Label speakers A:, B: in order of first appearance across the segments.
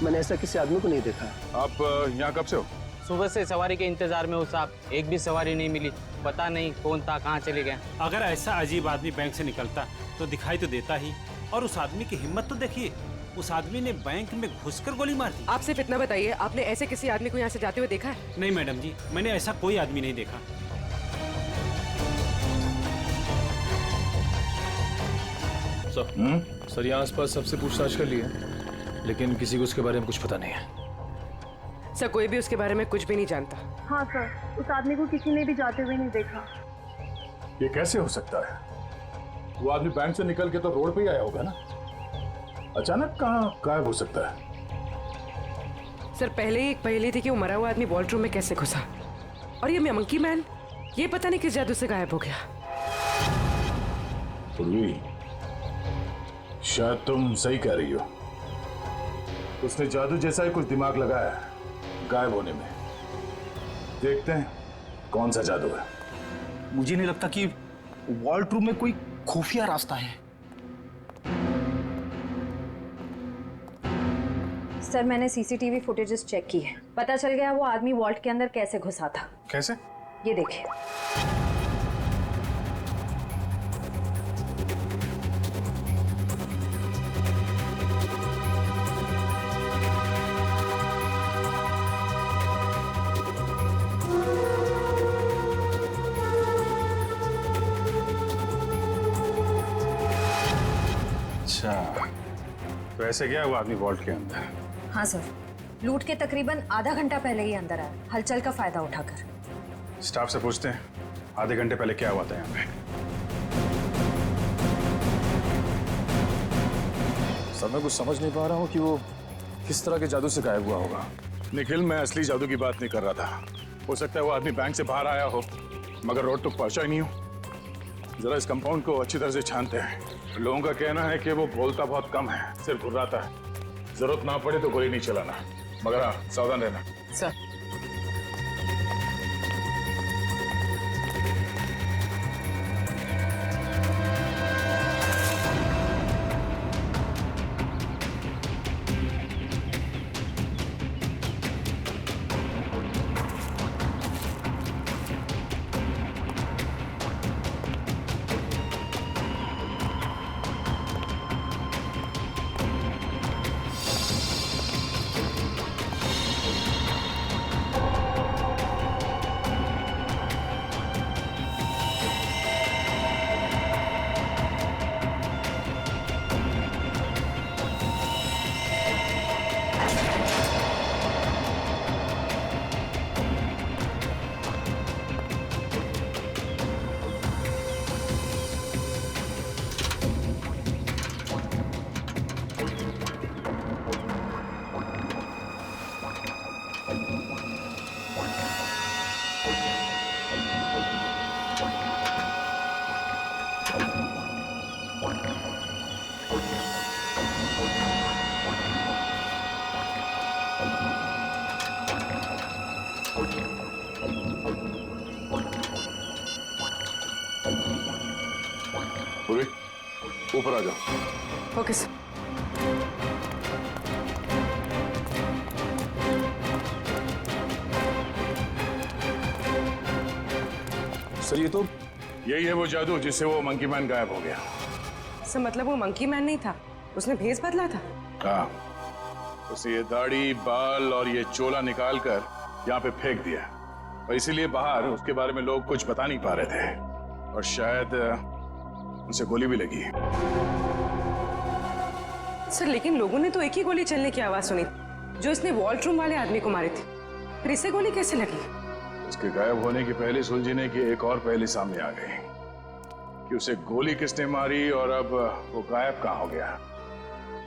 A: मैंने ऐसा किसी आदमी को नहीं देखा।
B: आप यहाँ कब से हो?
C: सुबह से सवारी के इंतजार में हूँ साहब, एक भी सवारी नहीं मिली। पता नहीं कौन था, कहाँ चले गए।
D: अगर ऐसा अजीब आदमी बैंक से निकलता तो दिखाई तो देता ही। और उस आदमी की हिम्मत तो देखिए, उस आदमी ने बैंक में घुसकर गोली मार दी।
E: आप सिर्फ इतना बताइए, आपने ऐसे किसी आदमी को यहाँ से जाते हुए देखा है?
D: नहीं मैडम जी, मैंने ऐसा कोई आदमी नहीं देखा।
F: सर यहाँ आसपास सबसे पूछताछ कर ली है, लेकिन किसी को उसके बारे में कुछ पता नहीं है।
E: सर कोई भी उसके बारे में कुछ भी नहीं जानता।
G: हाँ सर, उस आदमी को किसी ने भी जाते हुए नहीं देखा।
B: ये कैसे हो सकता है? वो आदमी बैंक से निकल के तो रोड पे ही आया होगा ना, अचानक कहाँ गायब हो सकता है?
E: सर पहले ही एक पहेली थी कि वो मरा हुआ आदमी वॉल्ट रूम में कैसे घुसा, और ये मंकी मैन ये पता नहीं किस जादू से गायब हो गया।
B: पूर्वी, शायद तुम सही कह रही हो। उसने जादू जैसा ही कुछ दिमाग लगाया है गायब होने में। देखते हैं कौन सा जादू है।
A: मुझे नहीं लगता कि वॉल्ट रूम में कोई खुफिया रास्ता है।
H: सर मैंने सीसीटीवी फुटेजेस चेक की है, पता चल गया वो आदमी वॉल्ट के अंदर कैसे घुसा था।
B: कैसे?
H: ये देखिए।
B: अच्छा, तो ऐसे गया वो आदमी वॉल्ट के अंदर?
H: हाँ सर, लूट के तकरीबन आधा घंटा पहले ही अंदर आया, हलचल का फायदा उठाकर।
B: स्टाफ से पूछते हैं आधे घंटे पहले क्या हुआ था यहाँ पे।
F: सर मैं कुछ समझ नहीं पा रहा हूँ कि वो किस तरह के जादू से गायब हुआ होगा।
B: निखिल, मैं असली जादू की बात नहीं कर रहा था। हो सकता है वो आदमी बैंक से बाहर आया हो मगर रोड तक पहुंचा ही नहीं हो। जरा इस कंपाउंड को अच्छी तरह से छानते हैं। लोगों का कहना है कि वो बोलता बहुत कम है, सिर्फ घुर्राता है। जरूरत ना पड़े तो गोली नहीं चलाना, मगर हाँ सावधान रहना।
E: सर
B: पूर्वी, ऊपर आ जाओ।
E: Okay sir.
F: सर ये तो
B: यही है वो जादू जिससे वो मंकी मैन गायब हो गया।
E: सर मतलब वो मंकी मैन नहीं था, उसने भेस बदला था।
B: हाँ, उसे ये दाढ़ी, बाल और ये चोला निकाल कर यहाँ पे फेंक दिया, और इसीलिए बाहर उसके बारे में लोग कुछ बता नहीं पा रहे थे, और शायद उसे गोली भी लगी।
E: सर लेकिन लोगों ने तो एक ही गोली चलने की आवाज सुनी जो इसने वॉल्ट रूम वाले आदमी को मारी थी, फिर इसे गोली कैसे लगी?
B: उसके गायब होने की पहले सुलझने की एक और पहली सामने आ गई कि उसे गोली किसने मारी और अब वो गायब कहाँ हो गया,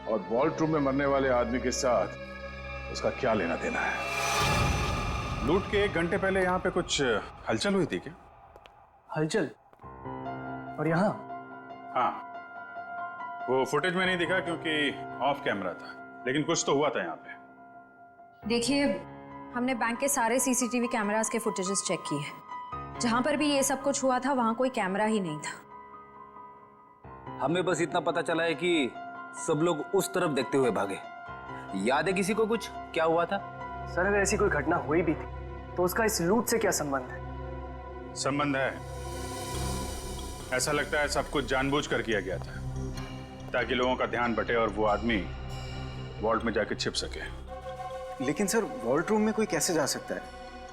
B: और वॉल्ट रूम में मरने वाले आदमी के साथ उसका क्या लेना देना है। लूट के 1 घंटे पहले यहाँ पे कुछ हलचल हुई थी क्या?
A: हलचल? और यहाँ?
B: हाँ, वो फुटेज में नहीं दिखा क्योंकि ऑफ कैमरा था, लेकिन कुछ तो हुआ था यहाँ पे।
H: देखिए, हमने बैंक के सारे सीसीटीवी कैमरास के फुटेजेस चेक किए हैं। जहां पर भी ये सब कुछ हुआ था वहां कोई कैमरा ही नहीं था।
A: हमें बस इतना पता चला है कि सब लोग उस तरफ देखते हुए भागे, याद है किसी को कुछ क्या हुआ था?
I: सर अगर ऐसी कोई घटना हुई भी थी तो उसका इस लूट से क्या संबंध है?
B: संबंध है। ऐसा लगता है सब कुछ जानबूझकर किया गया था ताकि लोगों का ध्यान बटे और वो आदमी वॉल्ट में जाके छिप सके।
J: लेकिन सर वॉल्ट रूम में कोई कैसे जा सकता है?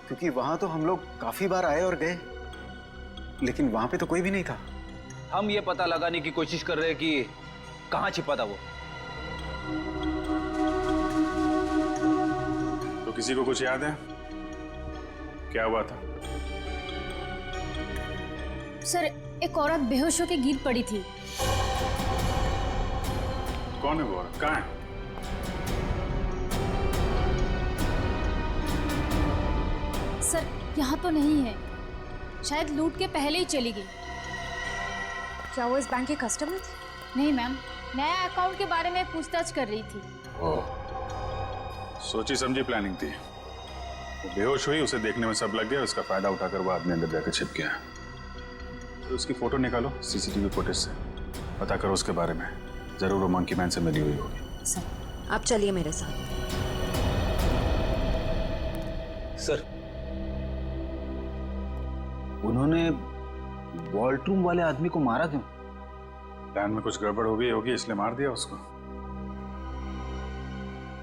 J: क्योंकि वहां तो हम लोग काफी बार आए और गए, लेकिन वहां पे तो कोई भी नहीं था।
A: हम ये पता लगाने की कोशिश कर रहे हैं कि कहाँ छिपा था वो।
B: तो किसी को कुछ याद है क्या हुआ था?
K: सर एक औरत बेहोश होकर गिर पड़ी थी।
B: कौन है वो औरत? कहाँ है?
K: सर यहाँ तो नहीं है, शायद लूट के पहले ही चली गई।
H: क्या वो इस बैंक की कस्टमर थी?
K: नहीं मैम, नया अकाउंट के बारे में पूछताछ कर रही थी।
B: सोची समझी प्लानिंग थी। वो बेहोश हुई, उसे देखने में सब लग गया, उसका फायदा उठाकर वो आदमी अंदर जाकर छिप गया। तो उसकी फोटो निकालो सीसीटीवी फुटेज से, पता करो उसके बारे में। जरूर वो मंकी मैन से मिली हुई होगी।
H: सर आप चलिए मेरे साथ।
A: सर उन्होंने वॉल्ट रूम वाले आदमी को मारा क्यों?
B: प्लान में कुछ गड़बड़ हो गई होगी इसलिए मार दिया उसको।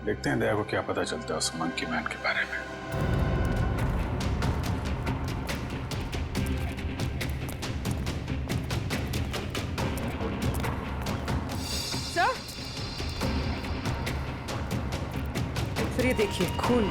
B: देखते हैं दया को क्या पता चलता है उस मंकी मैन के बारे में।
E: सर ये देखिए खून।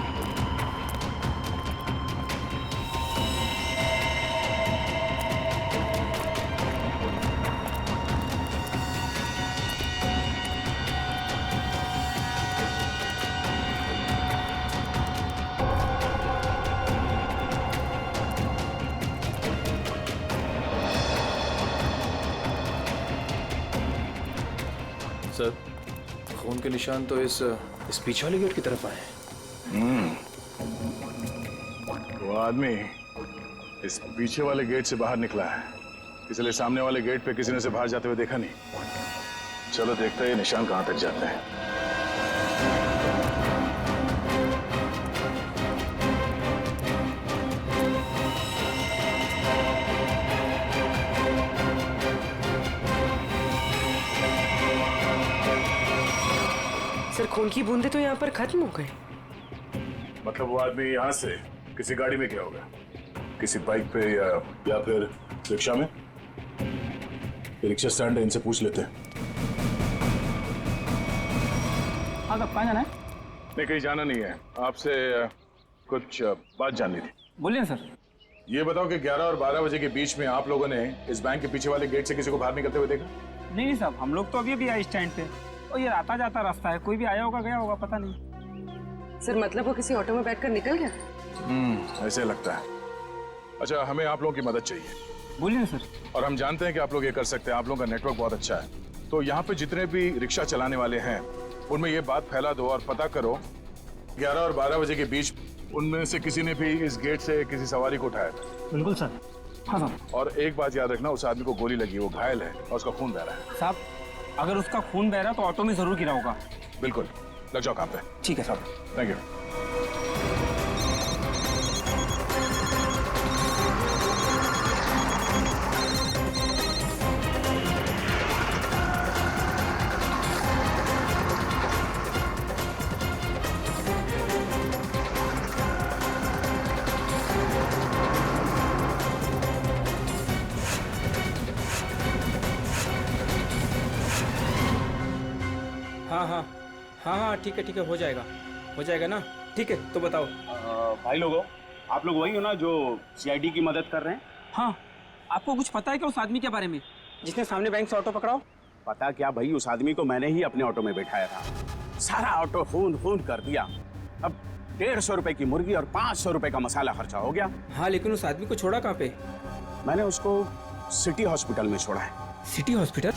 F: सर खून के निशान तो इस पीछे वाले गेट की तरफ आए हैं।
B: वो आदमी इस पीछे वाले गेट से बाहर निकला है, इसलिए सामने वाले गेट पे किसी ने उसे बाहर जाते हुए देखा नहीं। चलो देखते हैं ये निशान कहां तक जाते हैं।
E: सर खून की बूंदे तो यहाँ पर खत्म हो गए।
B: मतलब वो आदमी यहाँ से किसी गाड़ी में गया होगा, किसी बाइक पे या फिर रिक्शा में। रिक्शा स्टैंड है, इनसे पूछ लेते हैं।
C: हाँ साहब कहाँ जाना है?
B: नहीं कहीं जाना नहीं है, आपसे कुछ बात जाननी थी।
C: बोलिए सर।
B: ये बताओ कि 11 और 12 बजे के बीच में आप लोगों ने इस बैंक के पीछे वाले गेट से किसी को बाहर निकलते हुए देखा?
C: नहीं साहब, हम लोग तो अभी आए स्टैंड पे और ये आता जाता रास्ता है, कोई भी आया होगा गया होगा पता नहीं।
E: सर मतलब वो किसी ऑटो में बैठकर निकल गया?
B: ऐसे लगता है। अच्छा हमें आप लोगों की मदद चाहिए।
C: बोलिए सर।
B: और हम जानते हैं कि आप लोग ये कर सकते हैं, आप लोगों का नेटवर्क बहुत अच्छा है। तो यहाँ पे जितने भी रिक्शा चलाने वाले हैं उनमें ये बात फैला दो और पता करो 11 और 12 बजे के बीच उनमें से किसी ने भी इस गेट से किसी सवारी को उठाया था।
C: बिल्कुल सर। हाँ साहब।
B: और एक बात याद रखना, उस आदमी को गोली लगी, वो घायल है और उसका खून बह रहा है।
C: साहब अगर उसका खून बह रहा तो ऑटो में जरूर गिरा होगा।
B: बिल्कुल, लग जाओ काम पे।
C: ठीक है साहब।
B: Thank you.
L: हाँ ठीक है हो जाएगा ना। ठीक है तो बताओ।
M: भाई लोगों, आप लोग वही हो ना जो सीआईडी की मदद कर रहे हैं?
C: हाँ, आपको कुछ पता है क्या उस आदमी के बारे में जिसने सामने बैंक से ऑटो पकड़ा?
M: पता क्या भाई, उस आदमी को मैंने ही अपने ऑटो में बैठाया था। सारा ऑटो खून कर दिया। अब 150 रुपए की मुर्गी और 500 रुपए का मसाला खर्चा हो गया।
L: हाँ लेकिन उस आदमी को छोड़ा कहाँ पे?
M: मैंने उसको सिटी हॉस्पिटल में छोड़ा है।
L: City hospital?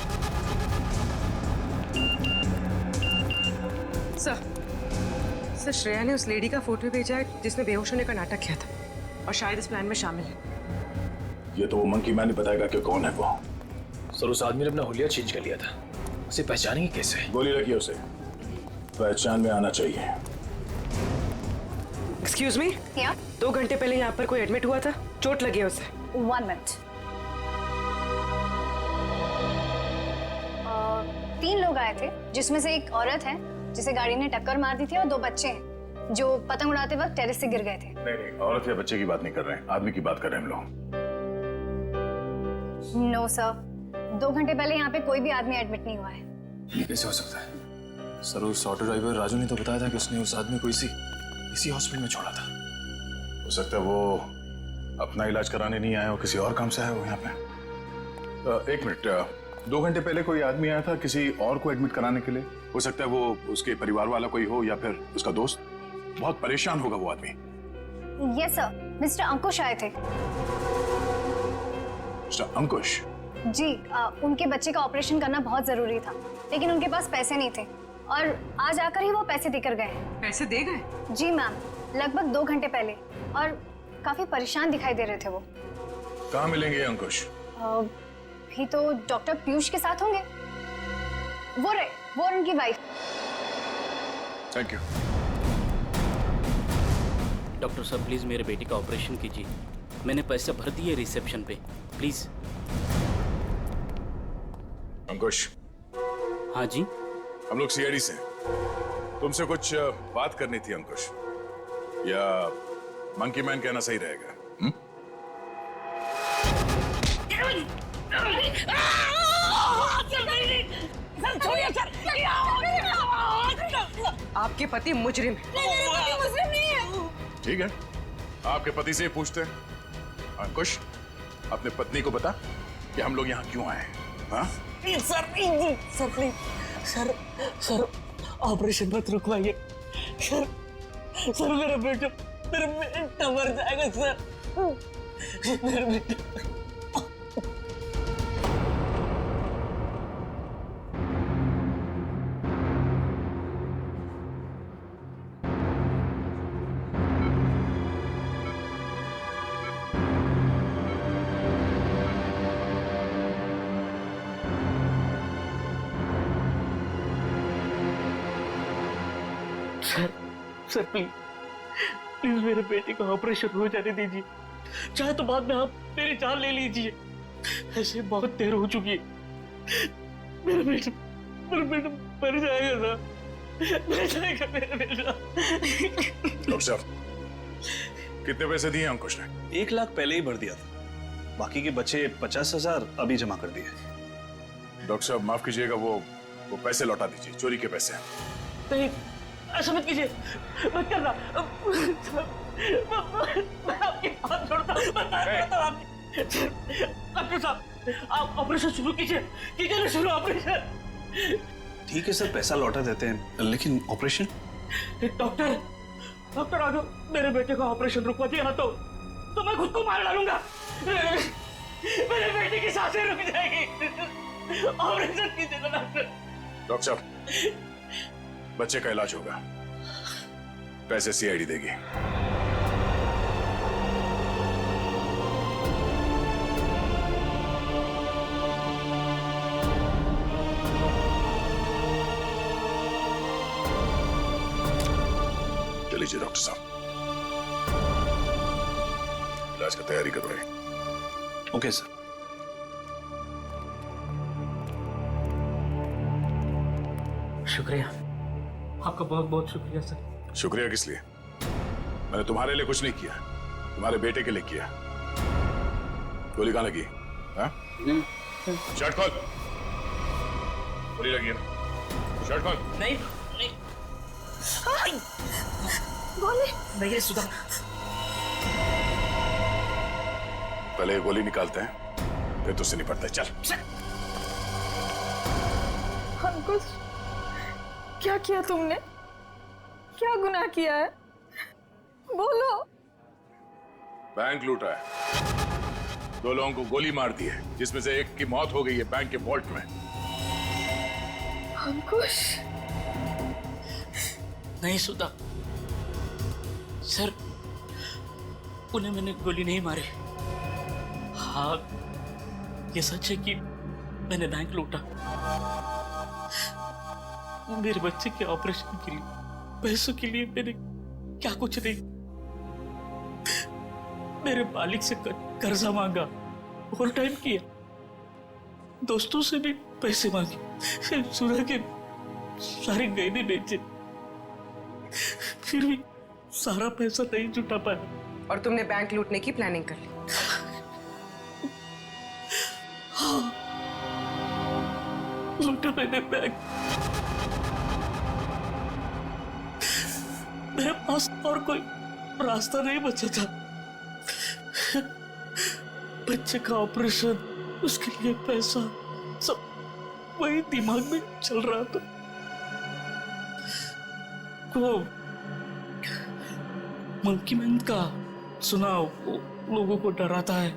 E: सर श्रेया ने उस लेडी का फोटो भेजा है जिसने बेहोश होने का नाटक किया था और शायद इस प्लान में शामिल है।
B: ये तो वो मंकी मैन बताएगा कि कौन है वो।
F: सर उस आदमी ने अपना हुलिया चेंज कर लिया था, उसे पहचानेंगे कैसे?
B: गोली लगी उसे। पहचान में आना चाहिए।
E: एक्सक्यूज मी, 2 घंटे पहले यहाँ पर कोई एडमिट हुआ था, चोट लगी है उसे।
H: 1 मिनट। 3 लोग आए थे, जिसमें से एक औरत है जिसे गाड़ी ने टक्कर मार दी थी और 2 बच्चे हैं जो पतंग उड़ाते वक्त टेरेस से गिर गए थे।
B: नहीं, औरत या बच्चे की बात नहीं कर रहे हैं, आदमी की बात कर रहे हैं हम लोग।
H: नो सर, 2 घंटे पहले यहाँ पे कोई भी आदमी एडमिट नहीं हुआ है।
F: ये कैसे हो सकता है? सर, उस ऑटो ड्राइवर राजू ने तो बताया था कि उसने उस आदमी को इसी हॉस्पिटल में छोड़ा था।
B: हो सकता है वो अपना इलाज कराने नहीं आया हो, किसी और काम से आया हो यहाँ पे। 1 मिनट, 2 घंटे पहले कोई आदमी आया था किसी और को एडमिट कराने के लिए। हो सकता है वो उसके परिवार वाला कोई हो या फिर उसका दोस्त। बहुत परेशान होगा वो आदमी।
H: यस सर, मिस्टर अंकुश आए थे।
B: मिस्टर अंकुश?
H: जी, उनके बच्चे का ऑपरेशन करना बहुत जरूरी था, लेकिन उनके पास पैसे नहीं थे और आज आकर ही वो पैसे देकर गए।
E: पैसे दे गए?
H: जी मैम, लगभग 2 घंटे पहले, और काफी परेशान दिखाई दे रहे थे वो।
B: कहाँ मिलेंगे अंकुश?
H: भी तो डॉक्टर पीयूष के साथ होंगे। वो और उनकी वाइफ।
B: Thank you.
C: डॉक्टर साहब प्लीज मेरे बेटे का ऑपरेशन कीजिए, मैंने पैसे भर दिए रिसेप्शन पे, प्लीज।
B: अंकुश।
C: हाँ जी।
B: हम लोग सीआईडी से हैं। तुमसे कुछ बात करनी थी अंकुश, या मंकी मैन कहना सही रहेगा?
E: आपके पति मुजरिम है।
B: ठीक है, आपके पति से पूछते हैं। अंकुश, अपने पत्नी को बता कि हम लोग यहाँ क्यों आए हैं। हाँ?
N: सर प्लीज, सर ऑपरेशन मत रुकवाइए। सर मेरा बेटा मर जाएगा सर। मेरा बेटा। सर प्लीज मेरे बेटे का ऑपरेशन हो जाने दीजिए, चाहे तो बाद में आप मेरी जान ले लीजिए। ऐसे बहुत देर हो चुकी है। मेरा बेटा मर जाएगा सर, मर जाएगा मेरा बेटा।
B: डॉक्टर साहब, कितने पैसे दिए अंकुश ने?
A: 1 लाख पहले ही भर दिया था, बाकी के बचे 50,000 अभी जमा कर दिए।
B: डॉक्टर साहब माफ कीजिएगा, वो पैसे लौटा दीजिए, चोरी के पैसे।
N: नहीं, ऐसा मत कीजिए, मत करना। मैं आपकी बात छोड़ता हूँ। डॉक्टर साहब, आप ऑपरेशन शुरू कीजिए ना, शुरू ऑपरेशन।
A: ठीक है सर, पैसा लौटा देते हैं, लेकिन ऑपरेशन?
N: डॉक्टर राजू, मेरे बेटे का ऑपरेशन रुकवा दिया ना तो मैं खुद को मार डालूंगा। मेरे बेटे की सांसें रुक जाएगी। ऑपरेशन कीजिए ना
B: डॉक्टर साहब, बच्चे का इलाज होगा, पैसे सीआईडी देगी। चलिए डॉक्टर साहब, इलाज की तैयारी कर रहे हैं।
A: Okay sir.
N: शुक्रिया, आपका बहुत बहुत शुक्रिया सर।
B: शुक्रिया किस लिए? मैंने तुम्हारे लिए कुछ नहीं किया, तुम्हारे बेटे के लिए किया। गोली कहाँ लगी? हाँ? शर्ट खोल। गोली लगी है ना? शर्ट खोल।
N: नहीं गोली नहीं सुधा।
B: पहले गोली निकालते हैं, फिर तुझसे निपटते हैं। चल।
G: अंकुश, क्या किया तुमने? क्या गुनाह किया है? बोलो।
B: बैंक लूटा है, 2 लोगों को गोली मार दी है, जिसमें से एक की मौत हो गई है बैंक के वॉल्ट में।
G: अंकुश।
N: नहीं सुधा सर, उन्हें मैंने गोली नहीं मारी। हाँ, ये सच है कि मैंने बैंक लूटा, मेरे बच्चे के ऑपरेशन के लिए पैसों के लिए मैंने क्या कुछ नहीं, मेरे मालिक से कर्जा मांगा, ओवर टाइम किया, दोस्तों से भी पैसे मांगे, सुना के सारे गहने बेचे, फिर भी सारा पैसा नहीं जुटा पाया।
E: और तुमने बैंक लूटने की प्लानिंग कर ली?
N: हाँ, लूटा मैंने बैंक। मेरे पास और कोई रास्ता नहीं बचा था। बच्चे का ऑपरेशन, उसके लिए पैसा, सब वही दिमाग में चल रहा था। वो मंकी मैन का सुना, वो लोगों को डराता है,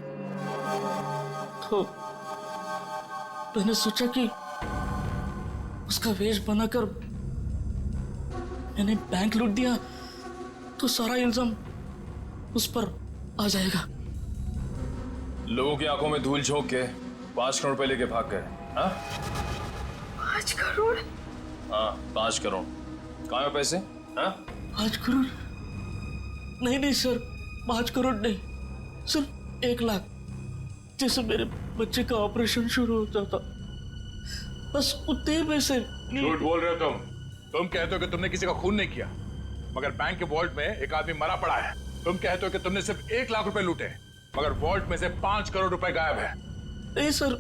N: तो मैंने सोचा कि उसका वेश बनाकर मैंने बैंक लूट दिया तो सारा इल्जाम उस पर आ जाएगा।
F: लोगों की आंखों में धूल झोंक के 5 करोड़ रुपए लेके भाग गए। हाँ
G: 5 करोड़?
F: हाँ 5 करोड़। कहाँ है पैसे? हाँ
N: 5 करोड़ नहीं सर, 5 करोड़ नहीं सर, 1 लाख। जैसे मेरे बच्चे का ऑपरेशन शुरू होता था, बस उतने पैसे।
B: झूठ बोल रहे हो तुम कहते हो कि तुमने किसी का खून नहीं किया, मगर बैंक के वॉल्ट में एक आदमी मरा पड़ा है। तुम कहते हो कि तुमने सिर्फ 1 लाख रुपए लूटे, मगर वॉल्ट में से 5 करोड़ रुपए गायब है।
N: नहीं सर,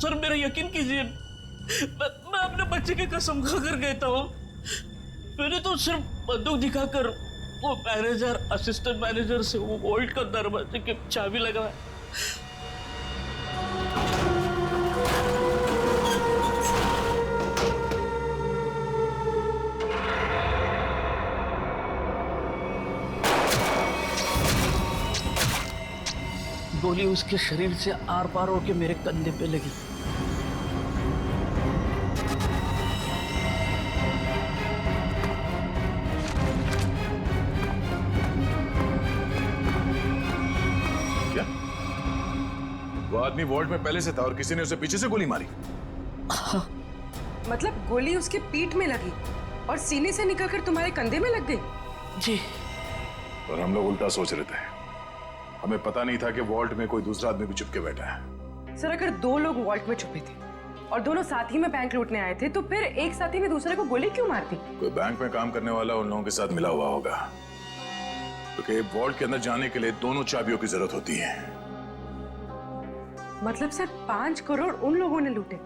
N: सर मेरा यकीन कीजिए, मैं अपने बच्चे की कसम खाकर कहता हूँ, मैंने तो सिर्फ बंदूक दिखाकर वो मैनेजर, असिस्टेंट मैनेजर से वो वॉल्ट का दरवाजे की चाबी लगाया। गोली उसके शरीर से आर पार होके मेरे कंधे पे लगी।
B: क्या? वो आदमी वॉल्ट में पहले से था और किसी ने उसे पीछे से गोली मारी?
E: मतलब गोली उसके पीठ में लगी और सीने से निकलकर तुम्हारे कंधे में लग गई?
N: जी।
B: और हम लोग उल्टा सोच रहे थे, हमें पता नहीं था कि वॉल्ट में कोई दूसरा आदमी भी छुप के बैठा है।
E: सर अगर 2 लोग वॉल्ट में छुपे थे और दोनों साथ ही में बैंक लूटने आए थे, तो फिर एक साथी ने दूसरे को गोली क्यों मार दी?
B: कोई बैंक में काम करने वाला उन लोगों के साथ मिला हुआ होगा, क्योंकि वॉल्ट के अंदर जाने के लिए दोनों चाबियों की जरूरत होती है।
E: मतलब सर 5 करोड़ उन लोगों ने लूटे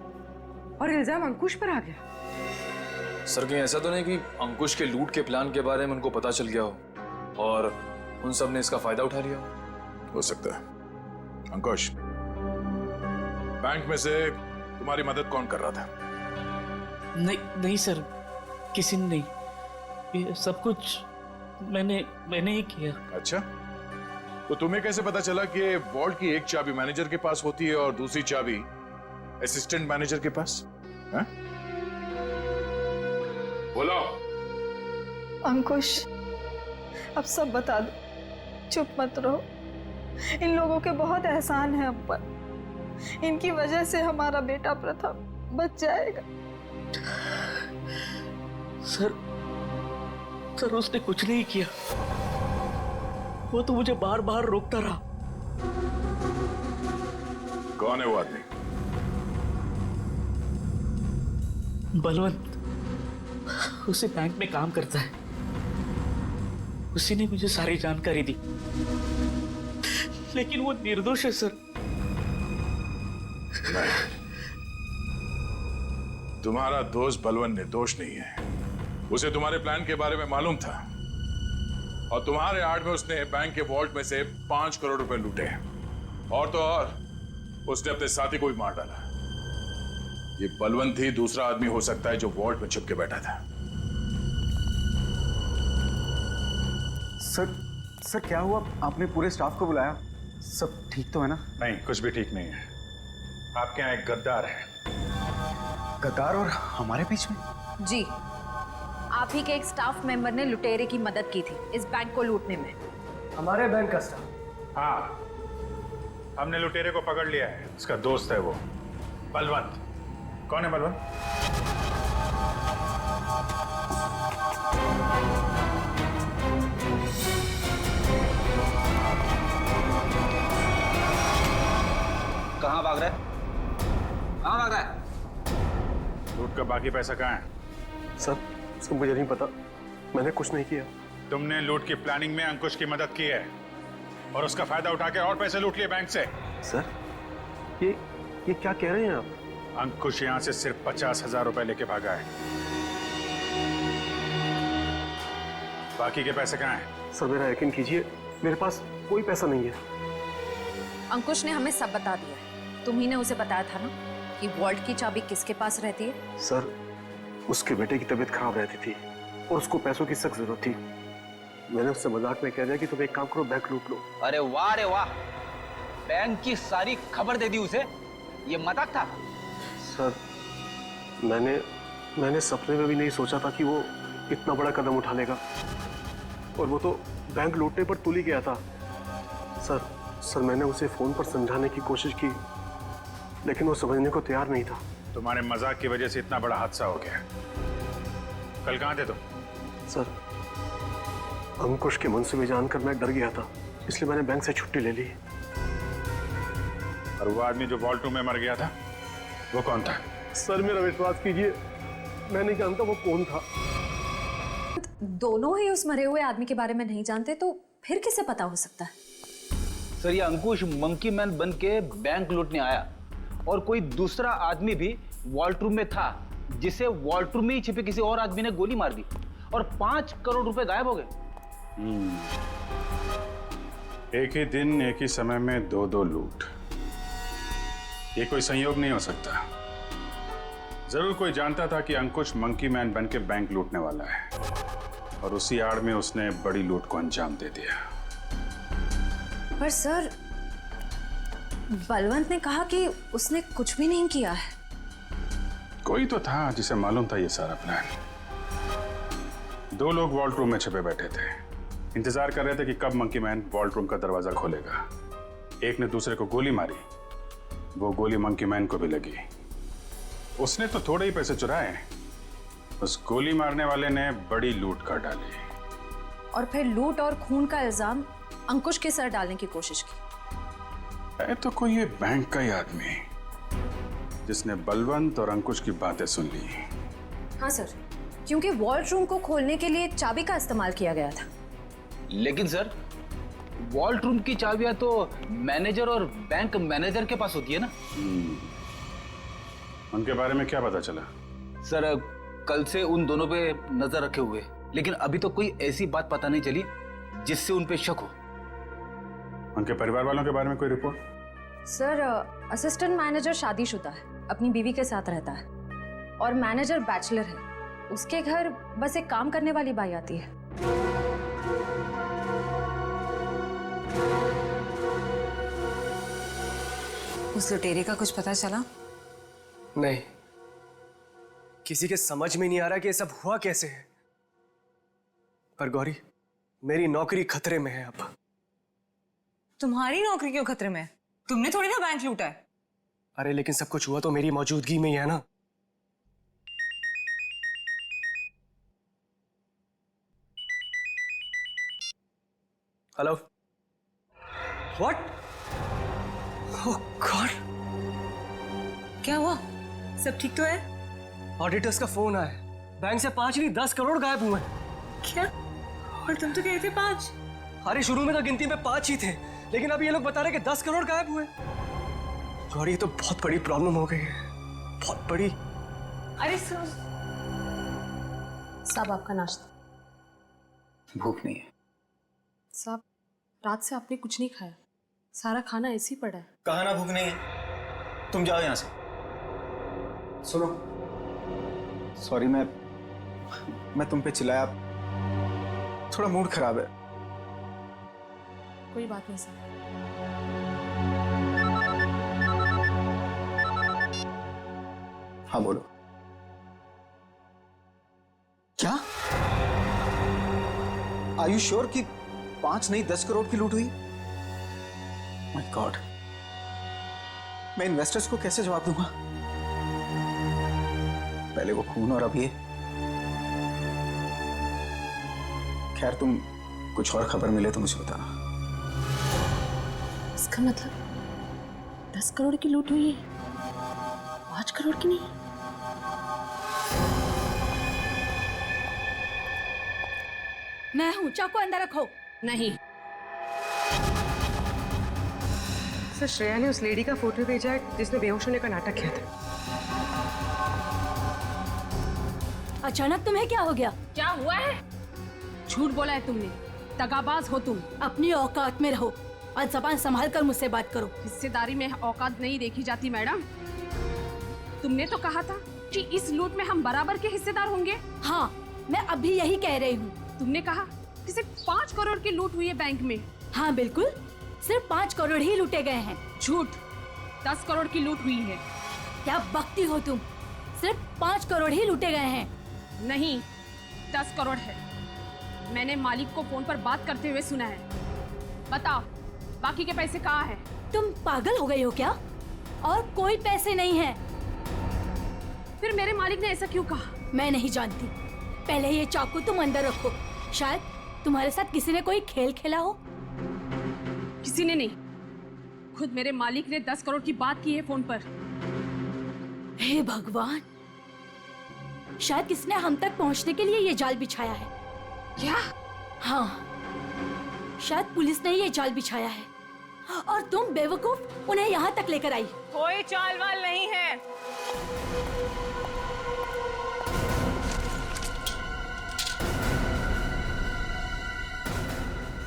E: और इल्जाम अंकुश पर आ गया?
F: सर कहीं ऐसा तो नहीं कि अंकुश के लूट के प्लान के बारे में उनको पता चल गया हो और उन सब ने इसका फायदा उठा लिया
B: हो सकता है। अंकुश, बैंक में से तुम्हारी मदद कौन कर रहा था?
N: नहीं सर, किसी ने नहीं, ये सब कुछ मैंने ही किया। अच्छा,
B: तो तुम्हें कैसे पता चला कि वॉल्ट की एक चाबी मैनेजर के पास होती है और दूसरी चाबी असिस्टेंट मैनेजर के पास? है? बोलो।
G: अंकुश, अब सब बता दो, चुप मत रहो। इन लोगों के बहुत एहसान है हम पर, इनकी वजह से हमारा बेटा प्रथम बच जाएगा।
N: सर उसने कुछ नहीं किया, वो तो मुझे बार बार रोकता रहा।
B: कौन है वो आदमी?
N: बलवंत, उसी बैंक में काम करता है, उसी ने मुझे सारी जानकारी दी, लेकिन वो निर्दोष है सर।
B: नहीं, तुम्हारा दोस्त बलवंत निर्दोष नहीं है। उसे तुम्हारे प्लान के बारे में मालूम था और तुम्हारे आड़ में उसने बैंक के वॉल्ट में से 5 करोड़ रुपए लूटे हैं। और तो और उसने अपने साथी को भी मार डाला। ये बलवंत ही दूसरा आदमी हो सकता है जो वॉल्ट में छुप के बैठा था।
J: सर क्या हुआ? आपने पूरे स्टाफ को बुलाया? सब ठीक तो है ना?
A: नहीं, कुछ भी ठीक नहीं है। आपके यहाँ एक गद्दार है।
J: गद्दार और हमारे बीच में?
H: जी, आप ही के एक स्टाफ मेंबर ने लुटेरे की मदद की थी इस बैंक को लूटने में।
I: हमारे बैंक का स्टाफ?
A: हाँ, हमने लुटेरे को पकड़ लिया है। उसका दोस्त है वो बलवंत। कौन है बलवंत? कहाँ भाग रहा है? कहाँ भाग रहा है?
B: लूट का बाकी पैसा कहाँ है?
I: सर मुझे नहीं पता, मैंने कुछ नहीं किया।
B: तुमने लूट की प्लानिंग में अंकुश की मदद की है और उसका फायदा उठा के और पैसे लूट लिए बैंक से।
I: सर ये क्या कह रहे हैं आप?
B: अंकुश यहाँ से सिर्फ 50,000 रुपए लेके भागा है। बाकी के पैसे कहाँ हैं?
I: सर मेरा यकीन कीजिए, मेरे पास कोई पैसा नहीं है।
H: अंकुश ने हमें सब बता दिया है। तुम ही ने उसे बताया था ना कि वॉल्ट की चाबी किसके पास रहती है?
I: सर उसके बेटे की तबीयत खराब रहती थी और उसको पैसों की सख्त जरूरत थी। मैंने उससे मजाक में कह दिया कि तुम एक काम करो, बैंक लूट लो।
A: अरे वाह, बैंक की सारी खबर दे दी उसे। ये मजाक था?
I: सर मैंने सपने में भी नहीं सोचा था कि वो इतना बड़ा कदम उठा लेगा, और वो तो बैंक लूटने पर तुल ही गया था। सर मैंने उसे फोन पर समझाने की कोशिश की, लेकिन वो समझने को तैयार नहीं था।
B: तुम्हारे मजाक की वजह से इतना बड़ा हादसा हो गया। कल कहाँ थे तुम?
I: सर अंकुश के मनसूबे जानकर मैं डर गया था, इसलिए मैंने बैंक से छुट्टी ले ली।
B: और वो आदमी जो वॉल्ट रूम में मर गया था, वो कौन था?
I: सर मेरा विश्वास कीजिए, मैं नहीं जानता वो कौन था।
H: दोनों ही उस मरे हुए आदमी के बारे में नहीं जानते तो फिर किसे पता हो सकता है?
A: सर ये अंकुश मंकी मैन बन के बैंक लूटने आया, और कोई दूसरा आदमी भी वॉल्ट रूम में था, जिसे वॉल्ट रूम में ही छिपे किसी और आदमी ने गोली मार दी, और 5 करोड़ रुपए गायब हो गए।
B: एक ही दिन एक ही समय में दो लूट, ये कोई संयोग नहीं हो सकता। जरूर कोई जानता था कि अंकुश मंकी मैन बन के बैंक लूटने वाला है, और उसी आड़ में उसने बड़ी लूट को अंजाम दे दिया।
H: पर सर बलवंत ने कहा कि उसने कुछ भी नहीं किया है।
B: कोई तो था जिसे मालूम था ये सारा प्लान। 2 लोग वॉल्ट रूम में छिपे बैठे थे, इंतजार कर रहे थे कि कब मंकी मैन वॉल्ट रूम का दरवाजा खोलेगा। एक ने दूसरे को गोली मारी, वो गोली मंकी मैन को भी लगी। उसने तो थोड़े ही पैसे चुराए, उस गोली मारने वाले ने बड़ी लूट कर डाली,
H: और फिर लूट और खून का इल्जाम अंकुश के सर डालने की कोशिश की।
B: है तो कोई ये बैंक का ही आदमी जिसने बलवंत और अंकुश की बातें सुन ली।
H: हाँ सर, क्योंकि वॉल्ट रूम को खोलने के लिए चाबी का इस्तेमाल किया गया था।
A: लेकिन सर वॉल्ट रूम की चाबियां तो मैनेजर और बैंक मैनेजर के पास होती है ना।
B: उनके बारे में क्या पता चला?
A: सर कल से उन दोनों पे नजर रखे हुए, लेकिन अभी तो कोई ऐसी बात पता नहीं चली जिससे उन पे शक हो।
B: उनके परिवार वालों के बारे में कोई रिपोर्ट?
H: सर असिस्टेंट मैनेजर शादीशुदा है, अपनी बीवी के साथ रहता है, और मैनेजर बैचलर है। उसके घर बस एक काम करने वाली बाई आती है।
E: उस लुटेरे का कुछ पता चला?
I: नहीं, किसी के समझ में नहीं आ रहा कि ये सब हुआ कैसे है। पर गौरी, मेरी नौकरी खतरे में है अब।
E: तुम्हारी नौकरी क्यों खतरे में है? तुमने थोड़ी ना बैंक लूटा है।
I: अरे लेकिन सब कुछ हुआ तो मेरी मौजूदगी में ही है ना। Hello, what? ओह गॉड,
E: क्या हुआ? सब ठीक तो है?
I: ऑडिटर्स का फोन आया, बैंक से 5 नहीं 10 करोड़ गायब हुए।
E: क्या? और तुम तो कहते 5।
I: अरे शुरू में तो गिनती में 5 ही थे, लेकिन अब ये लोग बता रहे कि 10 करोड़ गायब हुए। गौरी, ये तो बहुत बड़ी प्रॉब्लम हो गई है, बहुत बड़ी।
E: अरे
H: साहब आपका नाश्ता।
A: भूख नहीं है
H: साहब, रात से आपने कुछ नहीं खाया, सारा खाना ऐसे ही पड़ा है।
O: कहा ना भूख नहीं है, तुम जाओ यहाँ से।
J: सुनो, सॉरी मैं तुम पे चिल्लाया, थोड़ा मूड खराब है।
H: कोई बात नहीं सर।
J: हाँ बोलो। क्या? आर यू श्योर कि 5 नहीं 10 करोड़ की लूट हुई? माय गॉड, मैं इन्वेस्टर्स को कैसे जवाब दूंगा? पहले वो खून और अब ये। खैर, तुम कुछ और खबर मिले तो मुझे बताना।
K: इसका मतलब 10 करोड़ की लूट हुई है, 5 करोड़ की नहीं।
P: मैं हूं, चाकू अंदर रखो। नहीं।
E: सर, श्रेया ने उस लेडी का फोटो भेजा है जिसने बेहोश होने का नाटक किया था।
P: अचानक तुम्हें क्या हो गया?
K: क्या हुआ है? झूठ बोला है तुमने, दगाबाज हो तुम।
P: अपनी औकात में रहो और जबान संभाल कर मुझसे बात करो।
K: हिस्सेदारी में औकात नहीं देखी जाती मैडम। तुमने तो कहा था कि इस लूट में हम बराबर के हिस्सेदार होंगे।
P: हाँ, मैं अभी यही कह रही हूँ।
K: तुमने कहा कि सिर्फ 5 करोड़ की लूट हुई है बैंक में।
P: हाँ बिल्कुल, सिर्फ 5 करोड़ ही लूटे गए हैं।
K: झूठ, 10 करोड़ की लूट हुई है।
P: क्या बकती हो तुम? सिर्फ 5 करोड़ ही लूटे गए हैं।
K: नहीं, 10 करोड़ है। मैंने मालिक को फोन पर बात करते हुए सुना है। बताओ, बाकी के पैसे कहाँ हैं?
P: तुम पागल हो गई हो क्या? और कोई पैसे नहीं है।
K: फिर मेरे मालिक ने ऐसा क्यों कहा?
P: मैं नहीं जानती। पहले ये चाकू तुम अंदर रखो। शायद तुम्हारे साथ किसी ने कोई खेल खेला हो।
K: किसी ने नहीं, खुद मेरे मालिक ने 10 करोड़ की बात की है फोन पर।
P: हे भगवान, शायद किसने हम तक पहुंचने के लिए ये जाल बिछाया है।
K: क्या?
P: हाँ, शायद पुलिस ने ये जाल बिछाया है और तुम बेवकूफ उन्हें यहाँ तक लेकर आई।
E: कोई चाल वाल नहीं है।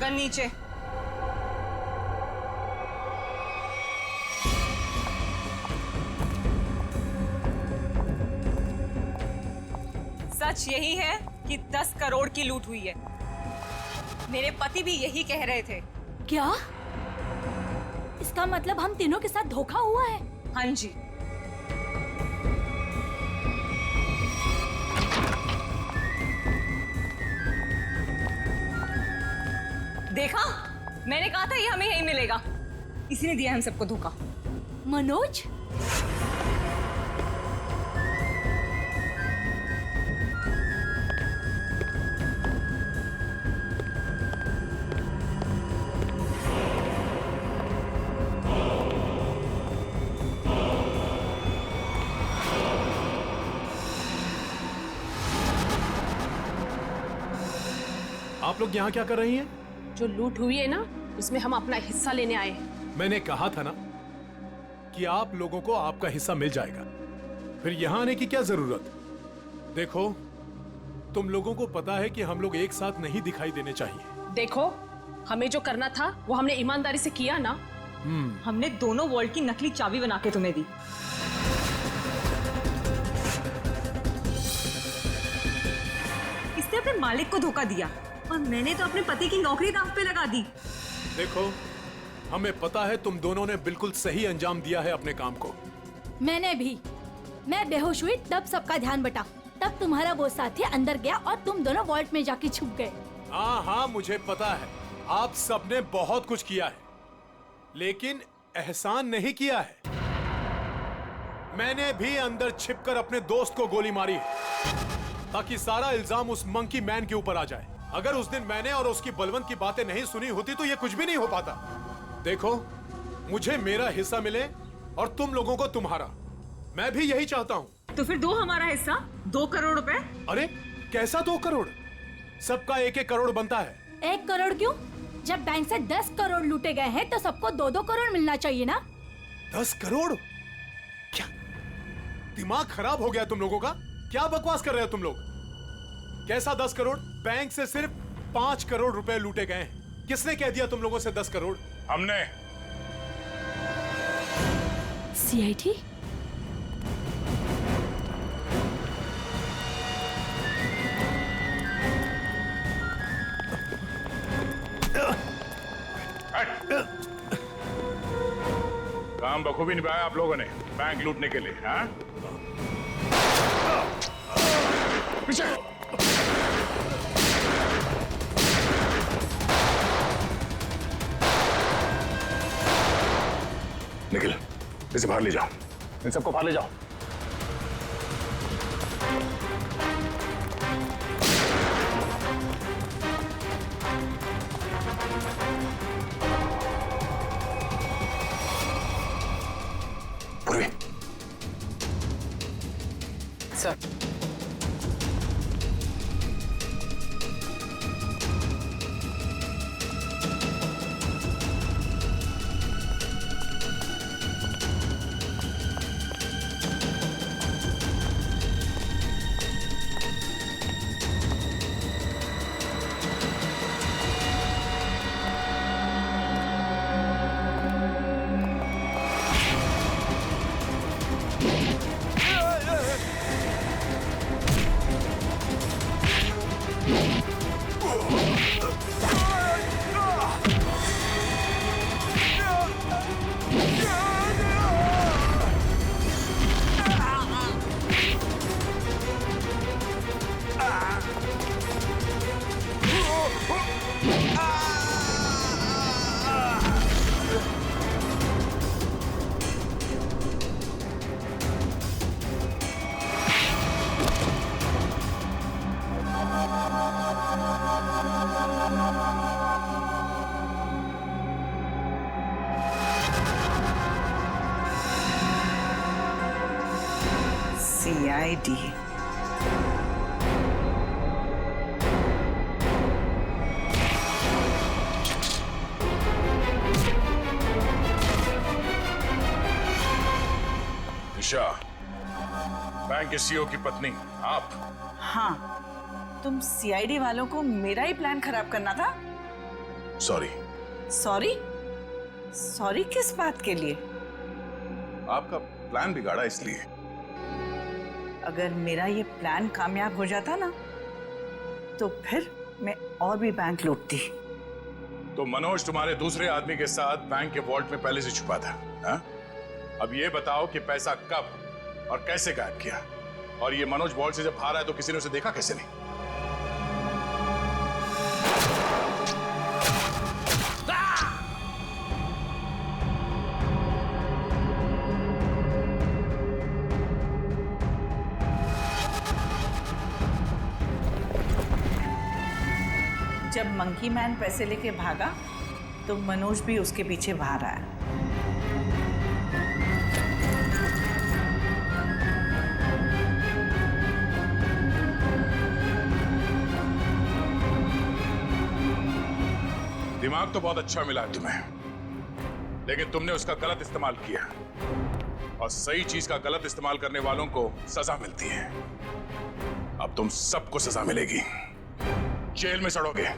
E: गन नीचे। सच यही है कि 10 करोड़ की लूट हुई है। मेरे पति भी यही कह रहे थे।
P: क्या? इसका मतलब हम तीनों के साथ धोखा हुआ है?
E: हाँ जी। देखा, मैंने कहा था ये हमें यही मिलेगा। इसी ने दिया हम सबको धोखा।
P: मनोज,
Q: आप लोग यहाँ क्या कर रही हैं?
K: जो लूट हुई है ना, उसमें हम अपना हिस्सा लेने आए हैं।
Q: मैंने कहा था ना कि आप लोगों को आपका हिस्सा मिल जाएगा, फिर यहाँ आने की क्या जरूरत? देखो, तुम लोगों को पता है कि हम लोग एक साथ नहीं दिखाई देने चाहिए।
K: देखो, हमें जो करना था वो हमने ईमानदारी से किया ना।
E: हमने दोनों वॉल्ट की नकली चाबी बना के तुम्हें दी। इसने अपने मालिक को धोखा दिया और मैंने तो अपने पति की नौकरी दांव पे लगा दी।
Q: देखो, हमें पता है तुम दोनों ने बिल्कुल सही अंजाम दिया है अपने काम को।
P: मैंने भी। मैं बेहोश हुई तब सबका ध्यान बटा। तब तुम्हारा वो साथी अंदर गया और तुम दोनों वॉल्ट में जाके छुप गए।
Q: हाँ, मुझे पता है आप सबने बहुत कुछ किया है, लेकिन एहसान नहीं किया है। मैंने भी अंदर छिपकर अपने दोस्त को गोली मारी है ताकि सारा इल्जाम उस मंकी मैन के ऊपर आ जाए। अगर उस दिन मैंने और उसकी बलवंत की बातें नहीं सुनी होती तो ये कुछ भी नहीं हो पाता। देखो, मुझे मेरा हिस्सा मिले और तुम लोगों को तुम्हारा। मैं भी यही चाहता हूँ।
E: तो फिर दो हमारा हिस्सा, 2 करोड़ रुपए।
Q: अरे कैसा 2 करोड़? सबका 1-1 करोड़ बनता है।
P: 1 करोड़ क्यों? जब बैंक से 10 करोड़ लूटे गए हैं तो सबको 2-2 करोड़ मिलना चाहिए ना।
Q: 10 करोड़? क्या दिमाग खराब हो गया तुम लोगों का? क्या बकवास कर रहे हो तुम लोग? कैसा 10 करोड़? बैंक से सिर्फ 5 करोड़ रुपए लूटे गए हैं। किसने कह दिया तुम लोगों से 10 करोड़?
B: हमने।
P: सीआईडी?
B: काम बखूबी निभाया आप लोगों ने बैंक लूटने के लिए। हाँ, पीछे। निखिल, इसे बाहर ले जाओ। इन सबको बाहर ले जाओ। पूर्वी,
E: सर
R: CID।
B: निशा, बैंक के सीईओ की पत्नी आप?
R: हाँ, तुम CID वालों को मेरा ही प्लान खराब करना था।
B: सॉरी।
R: सॉरी? सॉरी किस बात के लिए?
B: आपका प्लान बिगाड़ा इसलिए।
R: अगर मेरा ये प्लान कामयाब हो जाता ना, तो फिर मैं और भी बैंक लूटती।
B: तो मनोज तुम्हारे दूसरे आदमी के साथ बैंक के वॉल्ट में पहले से छुपा था, हा? अब ये बताओ कि पैसा कब और कैसे गायब किया? और ये मनोज वॉल्ट से जब बाहर आया तो किसी ने उसे देखा कैसे नहीं?
R: जब मंकी मैन पैसे लेके भागा तो मनोज भी उसके पीछे बाहर आया।
B: दिमाग तो बहुत अच्छा मिला है तुम्हें, लेकिन तुमने उसका गलत इस्तेमाल किया, और सही चीज का गलत इस्तेमाल करने वालों को सजा मिलती है। अब तुम सबको सजा मिलेगी, जेल में सड़ोगे।